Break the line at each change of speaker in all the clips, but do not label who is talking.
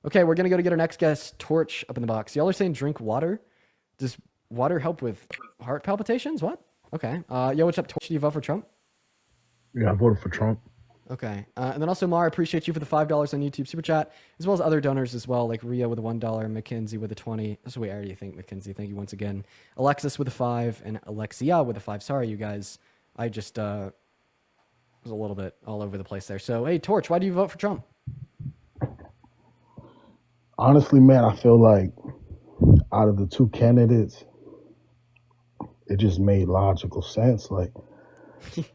Okay, we're gonna go to get our next guest, Torch, up in the box. Y'all are saying drink water. Does water help with heart palpitations? What? Okay. Yo, what's up, Torch? Do you vote for Trump?
Yeah, I voted for Trump.
Okay. And then also, Mar, I appreciate you for the $5 on YouTube Super Chat, as well as other donors as well, like Ria with a $1, Mackenzie with a 20. That's the way I already think, Mackenzie. Thank you once again. Alexis with a 5, and Alexia with a 5. Sorry, you guys. I just was a little bit all over the place there. So, hey, Torch, why do you vote for Trump?
Honestly, man, I feel like out of the two candidates, it just made logical sense. Like,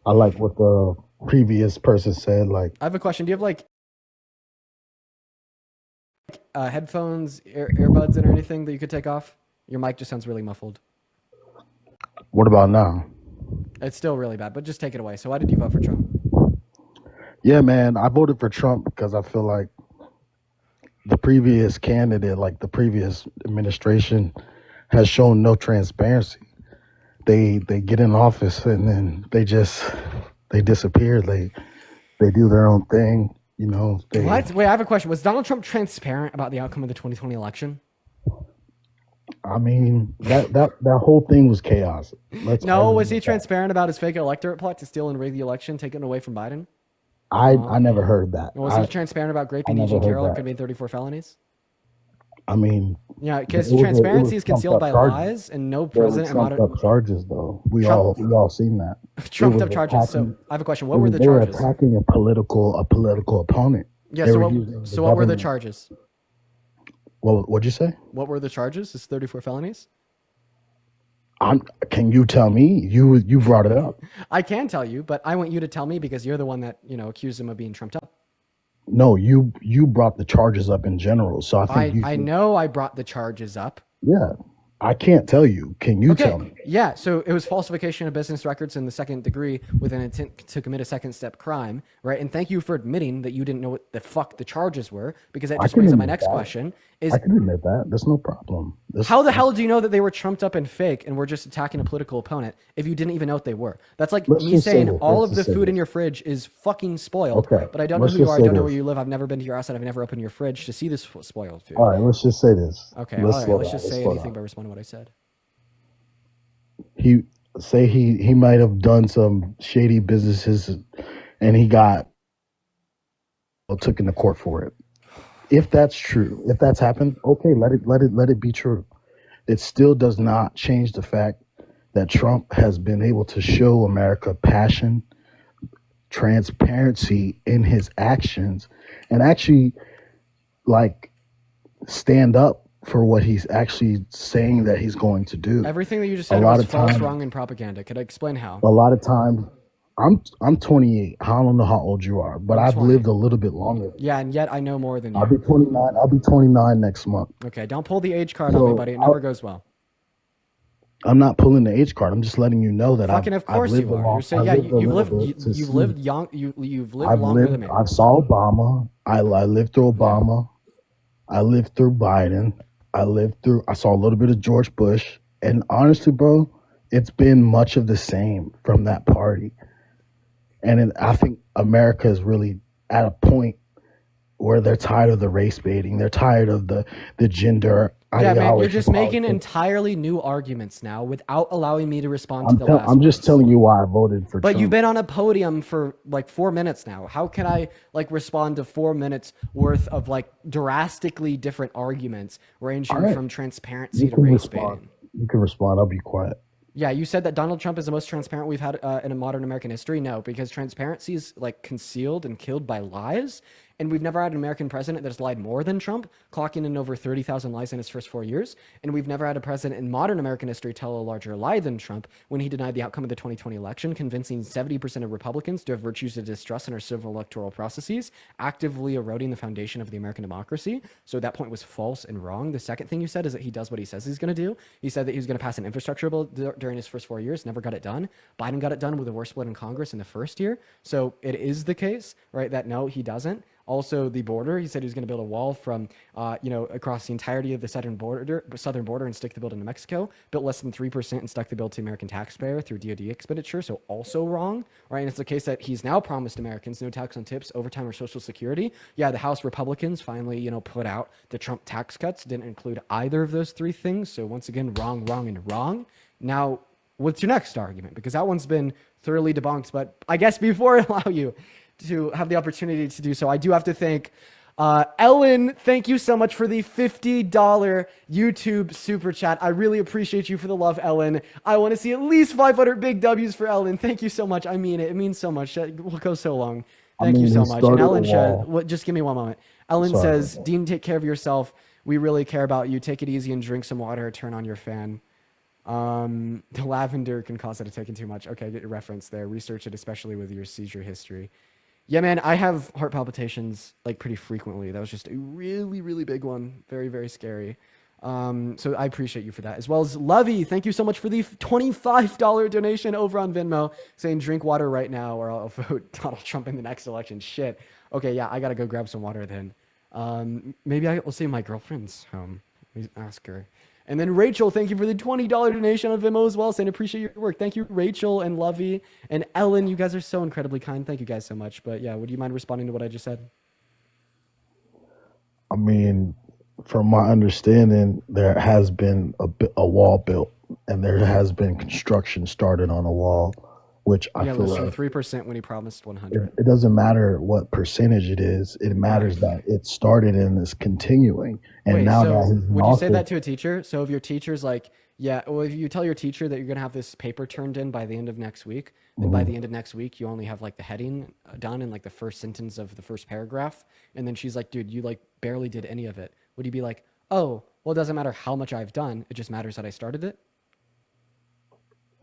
I like what the previous person said. Like,
I have a question. Do you have like headphones, earbuds, and or anything that you could take off? Your mic just sounds really muffled.
what about now?
It's still really bad, but just take it away. So, why did you vote for Trump?
Yeah, man, I voted for Trump because I feel like the previous candidate, like the previous administration, has shown no transparency. They get in office and then they disappear. They do their own thing. You know,
What? Wait, I have a question. Was Donald Trump transparent about the outcome of the 2020 election?
I mean, that whole thing was chaos.
No, was he transparent about his fake electorate plot to steal and rig the election, taking it away from Biden?
I never heard that.
Was he transparent about raping
never
Eugene
heard
Carroll and
that.
committing 34 felonies?
I mean,
Yeah, because
it was
transparency is
trumped
concealed
up
by
charges.
lies, and no
There were
president in
trumped
modern
up charges, though. We
Trump-
all seen that.
trumped
It
up
was
charges. So
attacking-
I have a question. What were the
They were
charges?
attacking a political opponent.
Yeah.
They
So
were
what?
using
So what were the
government.
charges?
What'd you say?
What were the charges? It's 34 felonies.
Can you tell me? You brought it up.
I can tell you, but I want you to tell me because you're the one that accused him of being trumped up.
No, you brought the charges up in general. So I think
I know I brought the charges up.
Yeah, I can't tell you. Can you tell me?
Yeah, so it was falsification of business records in the second degree with an intent to commit a second step crime, right? And thank you for admitting that you didn't know what the fuck the charges were, because that just
can
brings up my
admit
next
that.
question is
I can admit that. That's no problem.
how the hell do you know that they were trumped up and fake and were just attacking a political opponent if you didn't even know what they were? That's like
Let's
me
just say
saying
this.
all
Let's
of the
just say
food in
this.
your fridge is fucking spoiled,
Okay,
but I don't know
let's
who you
just
are, I
say
don't know
this.
where you live, I've never been to your house, and I've never opened your fridge to see this spoiled food.
All right, let's just say this.
Okay, all right,
slow
let's
down.
just say
slow
anything
down.
but respond to what I said.
He might have done some shady businesses, and he got took into court for it. If that's true, if that's happened, okay, let it be true. It still does not change the fact that Trump has been able to show America passion, transparency in his actions, and actually like stand up for what he's actually saying that he's going to do.
Everything that you just
A
said
lot
was
of
false,
times-
wrong, and propaganda. Could I explain how?
A lot of times, I'm 28. I don't know how old you are, but
I'm
I've
20.
lived a little bit longer.
Yeah, and yet I know more than
I'll
you.
be 29. I'll be 29 next month.
Okay, don't pull the age card on me, buddy. It never goes well.
I'm not pulling the age card. I'm just letting you know that
Fucking, of course you are. You're saying, yeah, you've lived young. You've lived longer than me.
I saw Obama. I lived through Obama. I lived through Biden. I saw a little bit of George Bush. And honestly, bro, it's been much of the same from that party. And I think America is really at a point where they're tired of the race baiting. They're tired of the gender
Yeah,
ideology.
man, you're just making entirely new arguments now without allowing me to respond to the last
I'm just
ones.
telling you why I voted for
But
Trump.
you've been on a podium for like 4 minutes now. How can I like respond to 4 minutes worth of like drastically different arguments ranging
right.
from transparency
You
to
can
race
respond.
baiting?
You can respond. I'll be quiet.
Yeah, you said that Donald Trump is the most transparent we've had in a modern American history. No, because transparency is like concealed and killed by lies. And we've never had an American president that's lied more than Trump, clocking in over 30,000 lies in his first 4 years. And we've never had a president in modern American history tell a larger lie than Trump when he denied the outcome of the 2020 election, convincing 70% of Republicans to have virtues of distrust in our civil electoral processes, actively eroding the foundation of the American democracy. So that point was false and wrong. The second thing you said is that he does what he says he's going to do. He said that he was going to pass an infrastructure bill during his first 4 years, never got it done. Biden got it done with a worse split in Congress in the first year. So it is the case, right, that no, he doesn't. Also, the border. He said he was going to build a wall from, across the entirety of the southern border, and stick the bill to New Mexico. Built less than 3% and stuck the bill to American taxpayer through DoD expenditure. So also wrong, right? And it's the case that he's now promised Americans no tax on tips, overtime, or Social Security. Yeah, the House Republicans finally, put out the Trump tax cuts. Didn't include either of those three things. So once again, wrong, wrong, and wrong. Now, what's your next argument? Because that one's been thoroughly debunked. But I guess before I allow you to have the opportunity to do so, I do have to thank Ellen. Thank you so much for the $50 YouTube super chat. I really appreciate you for the love, Ellen. I want to see at least 500 big W's for Ellen. Thank you so much. I mean it. It means so much. It will go so long. Thank you so much. And Ellen says, just give me one moment. Ellen says, Dean, take care of yourself. We really care about you. Take it easy and drink some water. Turn on your fan. The lavender can cause it to take in too much. Okay, get your reference there. Research it, especially with your seizure history. Yeah, man, I have heart palpitations like pretty frequently. That was just a really, really big one. Very, very scary. So I appreciate you for that. As well as Lovey, thank you so much for the $25 donation over on Venmo, saying drink water right now or I'll vote Donald Trump in the next election. Shit. Okay, yeah, I gotta go grab some water then. Maybe I will see my girlfriend's home. Let me ask her. And then Rachel, thank you for the $20 donation on Venmo as well, saying appreciate your work. Thank you, Rachel and Lovey and Ellen. You guys are so incredibly kind. Thank you guys so much. But yeah, would you mind responding to what I just said?
I mean, from my understanding, there has been a wall built, and there has been construction started on a wall, which I feel
less than
like
3% when he promised 100.
it doesn't matter what percentage it is. It matters that it started and is continuing. And
Wait,
now
so
that he's in
would you say
office,
that to a teacher? So if your teacher's like, yeah, well, if you tell your teacher that you're going to have this paper turned in by the end of next week, then by the end of next week, you only have like the heading done in like the first sentence of the first paragraph. And then she's like, dude, you like barely did any of it. Would you be like, oh, well, it doesn't matter how much I've done. It just matters that I started it?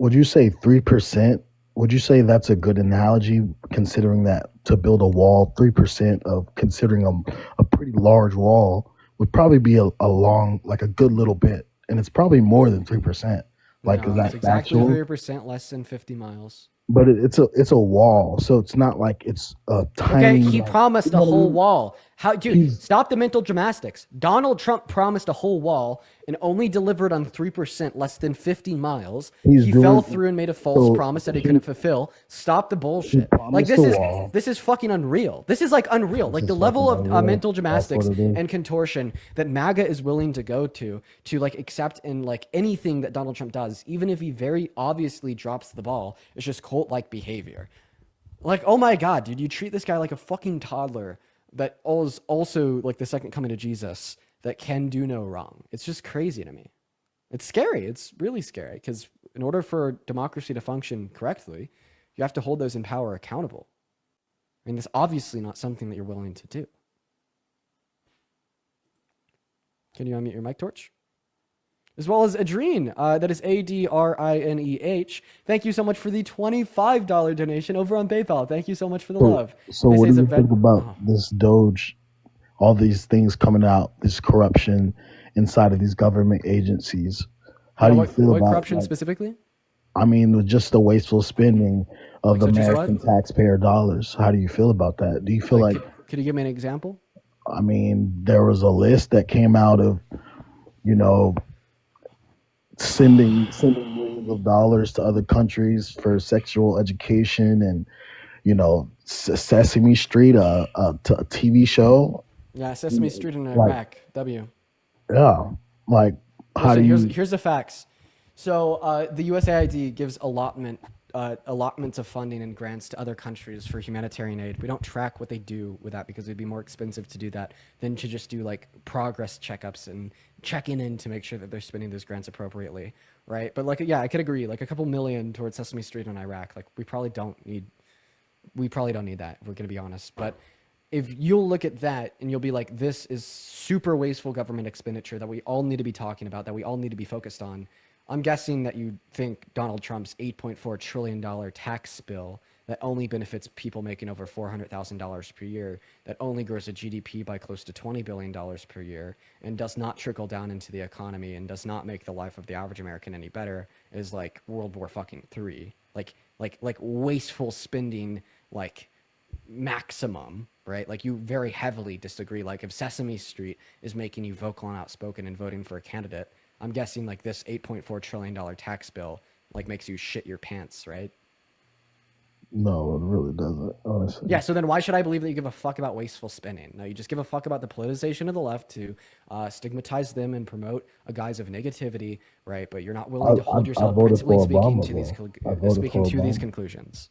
would you say 3%? Would you say that's a good analogy, considering that to build a wall, 3% of considering a pretty large wall would probably be a long, like a good little bit. And it's probably more than 3%. Like, is
No, it's
that
exactly
factual?
3% less than 50 miles.
But it's a wall, so it's not like it's a
Okay,
tiny.
he
Like,
promised
you
a
know what I
whole
mean?
wall. How, dude,
He's
stop the mental gymnastics. Donald Trump promised a whole wall and only delivered on 3% less than 50 miles.
he's
He fell
doing
through and made a false
so.
promise that he couldn't fulfill. Stop the
He
bullshit. Like
promised a wall.
this is fucking unreal. This is like unreal.
This
Like the
is fucking
level of
unreal.
mental
That's what
gymnastics
it is.
and contortion that MAGA is willing to go to like accept in like anything that Donald Trump does, even if he very obviously drops the ball, it's just cult-like behavior. Like, oh my God, dude, you treat this guy like a fucking toddler that is also like the second coming of Jesus that can do no wrong. It's just crazy to me. It's scary. It's really scary because in order for democracy to function correctly, you have to hold those in power accountable. I mean, that's obviously not something that you're willing to do. Can you unmute your mic, Torch? As well as Adrien, that is Adrineh. Thank you so much for the $25 donation over on PayPal. Thank you so much for the love.
So
They say
what do
it's a
you think about
oh.
this Doge? All these things coming out, this corruption inside of these government agencies. How
Yeah,
do you feel
what
about,
corruption
like,
specifically?
I mean, with just the wasteful spending of
Like such as what?
American taxpayer dollars? How do you feel about that? Do you feel
Like,
like,
could you give me an example?
I mean, there was a list that came out of, you know, sending millions of dollars to other countries for sexual education, and Sesame Street, a TV show.
Yeah, Sesame Street in
Like,
Iraq. W.
yeah, like,
Well,
how
so
do
here's
you?
here's the facts. So the USAID gives allotments of funding and grants to other countries for humanitarian aid. We don't track what they do with that because it'd be more expensive to do that than to just do like progress checkups and checking in to make sure that they're spending those grants appropriately, right? But like, yeah, I could agree. Like a couple million towards Sesame Street in Iraq. Like we probably don't need that, if we're going to be honest. But if you'll look at that and you'll be like, this is super wasteful government expenditure that we all need to be talking about, that we all need to be focused on. I'm guessing that you think Donald Trump's $8.4 trillion tax bill that only benefits people making over $400,000 per year, that only grows a GDP by close to $20 billion per year, and does not trickle down into the economy and does not make the life of the average American any better, is like World War fucking III. Like wasteful spending, like maximum, right? Like you very heavily disagree. Like if Sesame Street is making you vocal and outspoken and voting for a candidate, I'm guessing like this $8.4 trillion tax bill like makes you shit your pants, right?
No, it really doesn't. Honestly,
Yeah, so then why should I believe that you give a fuck about wasteful spending? No, you just give a fuck about the politicization of the left to stigmatize them and promote a guise of negativity, right? But you're not willing to hold
I
yourself
voted
principally
for
speaking
Obama,
to these
bro. I voted
speaking
for
to these
Obama.
conclusions.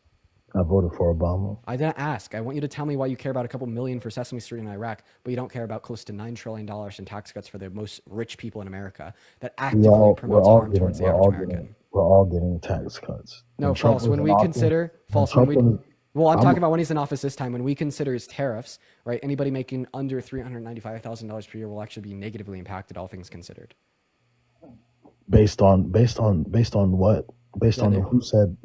I voted for Obama.
I didn't ask. I want you to tell me why you care about a couple million for Sesame Street in Iraq, but you don't care about close to $9 trillion in tax cuts for the most rich people in America that actively promotes harm towards the average American.
We're all getting tax cuts.
No,
When Trump
false.
was
When
in
we
office,
consider
when
false when
Trump
we
was,
well, I'm
I'm
talking about when he's in office this time. When we consider his tariffs, right? Anybody making under $395,000 per year will actually be negatively impacted, all things considered.
based on what? Based
Yeah,
on who said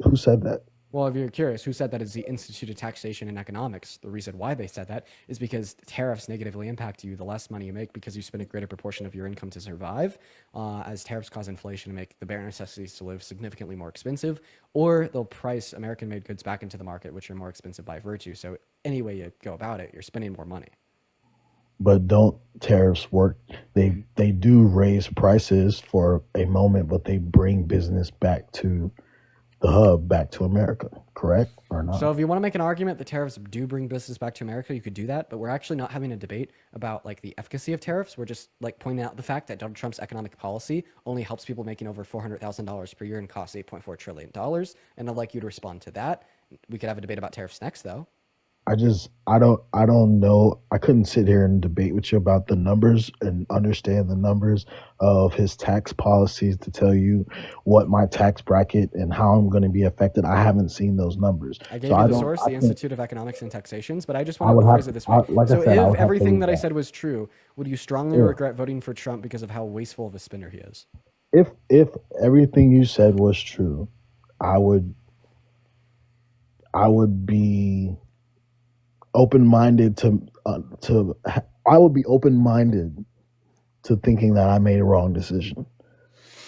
that?
well, if you're curious, who said that is the Institute of Taxation and Economics. The reason why they said that is because tariffs negatively impact you the less money you make because you spend a greater proportion of your income to survive, as tariffs cause inflation and make the bare necessities to live significantly more expensive, or they'll price American-made goods back into the market, which are more expensive by virtue. So any way you go about it, you're spending more money.
But don't tariffs work? They do raise prices for a moment, but they bring business back to the hub, back to America. Correct or
So
not?
if you want to make an argument that tariffs do bring business back to America, you could do that. But we're actually not having a debate about like the efficacy of tariffs. We're just like pointing out the fact that Donald Trump's economic policy only helps people making over $400,000 per year and costs $8.4 trillion. And I'd like you to respond to that. We could have a debate about tariffs next, though.
I don't know. I couldn't sit here and debate with you about the numbers and understand the numbers of his tax policies to tell you what my tax bracket and how I'm going to be affected. I haven't seen those numbers.
I
So
gave you
I
the
don't
source,
I
the
think
Institute of Economics and Taxations, but I just
I
want
would
to
have
phrase it this way.
like I
So
said, I
if
would have to
everything
read
that I
that.
said was true, would you strongly
Yeah.
regret voting for Trump because of how wasteful of a spender he is?
If everything you said was true, I would I would be open-minded to I would be open-minded to thinking that I made a wrong decision.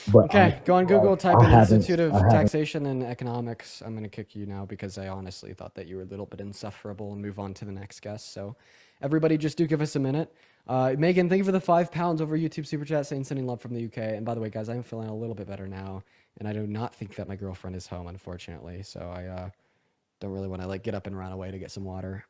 But
Okay, go on Google, type in Institute
I
of
haven't.
Taxation and Economics. I'm going to kick you now because I honestly thought that you were a little bit insufferable and move on to the next guest. So, everybody, just do give us a minute. Megan, thank you for the £5 over YouTube Super Chat saying sending love from the UK. And by the way, guys, I'm feeling a little bit better now. And I do not think that my girlfriend is home, unfortunately. So, I don't really want to like get up and run away to get some water.